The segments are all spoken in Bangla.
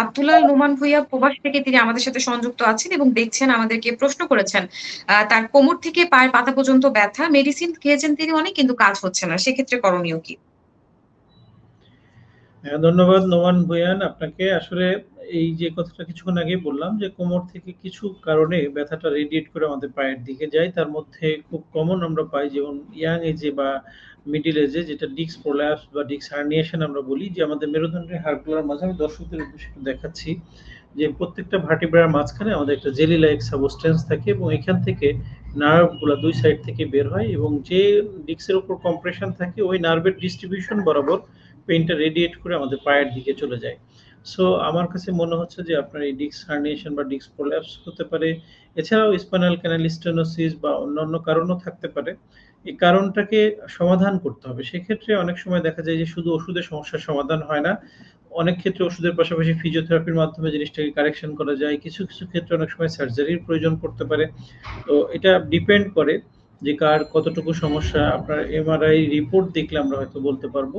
আব্দুল্লাহ নোমান ভূঁইয়া প্রবাস থেকে তিনি আমাদের সাথে সংযুক্ত আছেন এবং দেখছেন আমাদেরকে প্রশ্ন করেছেন। তার কোমর থেকে পায়ের পাতা পর্যন্ত ব্যথা। মেডিসিন খেয়েছেন তিনি অনেক কিন্তু কাজ হচ্ছে না। সেক্ষেত্রে করণীয় কি? হ্যাঁ, ধন্যবাদ নোমান ভূঁইয়ান আপনাকে। আসলে এই যে কথাটা কিছুক্ষণ আগেই বললাম যে কোমর থেকে কিছু কারণে ব্যথাটা রেডিয়েট করে আমাদের পায়ের দিকে যায়। তার মধ্যে খুব কমন আমরা পাই যেমন ইয়াং এজে বা মিডল এজে যেটা ডিস্ক প্রোল্যাপস বা ডিস্ক হার্নিয়েশন আমরা বলি যে আমাদের মেরুদণ্ডের হাড়গুলোর মাঝে আমি দর্শকদের উদ্দেশ্যে একটু দেখাচ্ছি যে প্রত্যেকটা ভার্টিব্রার মাঝখানে আমাদের একটা জেলি লাইক সাবস্টেন্স থাকে এবং এখান থেকে নার্ভগুলা ২ সাইড থেকে বের হয় এবং যে ডিস্কের উপর কম্প্রেশন থাকে ওই নার্ভের ডিস্ট্রিবিউশন বরাবর পেইনটা রেডিয়েট করে আমাদের পায়ের দিকে চলে যায়। সো আমার কাছে মনে হচ্ছে যে আপনার এই ডিস্ক হার্নিয়েশন বা ডিস্ক প্রোল্যাপস হতে পারে। এছাড়াও স্পাইনাল ক্যানাল স্টেনোসিস বা অন্যান্য কারণও থাকতে পারে। এই কারণটাকে সমাধান করতে হবে। সেক্ষেত্রে অনেক সময় দেখা যায় যে শুধু ওষুধের সমস্যার সমাধান হয় না। অনেক ক্ষেত্রে ওষুধের পাশাপাশি ফিজিওথেরাপির মাধ্যমে জিনিসটাকে কারেকশন করা যায়। কিছু, কিছু ক্ষেত্রে অনেক সময় সার্জারির প্রয়োজন পড়তে পারে। তো এটা ডিপেন্ড করে যে কার কতটুকু সমস্যা। আপনার এমআরআই রিপোর্ট দেখলে আমরা হয়তো বলতে পারবো।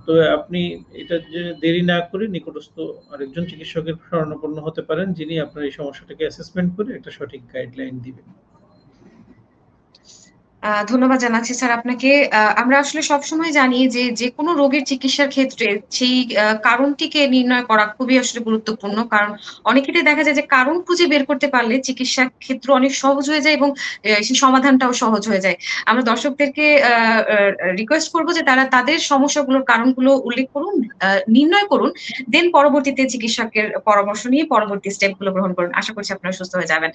তো আপনি এটা যে দেরি না করে নিকটস্থ আরেকজন চিকিৎসকের শরণাপন্ন হতে পারেন যিনি আপনার এই সমস্যাটাকে অ্যাসেসমেন্ট করে একটা সঠিক গাইডলাইন দিবেন। ধন্যবাদ জানাচ্ছি স্যার আপনাকে। আমরা আসলে সবসময় জানি যে, যেকোনো রোগের চিকিৎসার ক্ষেত্রে সেই কারণটিকে নির্ণয় করা খুবই আসলে গুরুত্বপূর্ণ। কারণ অনেক ক্ষেত্রে দেখা যায় যে কারণ খুঁজে বের করতে পারলে চিকিৎসা ক্ষেত্র অনেক সহজ হয়ে যায় এবং সেই সমাধানটাও সহজ হয়ে যায়। আমরা দর্শকদেরকে আ আ রিকোয়েস্ট করব যে তারা তাদের সমস্যাগুলোর কারণগুলো উল্লেখ করুন, নির্ণয় করুন। দেন পরবর্তীতে চিকিৎসকের পরামর্শ নিয়ে পরবর্তী স্টেপ গুলো গ্রহণ করুন। আশা করছি আপনারা সুস্থ হয়ে যাবেন।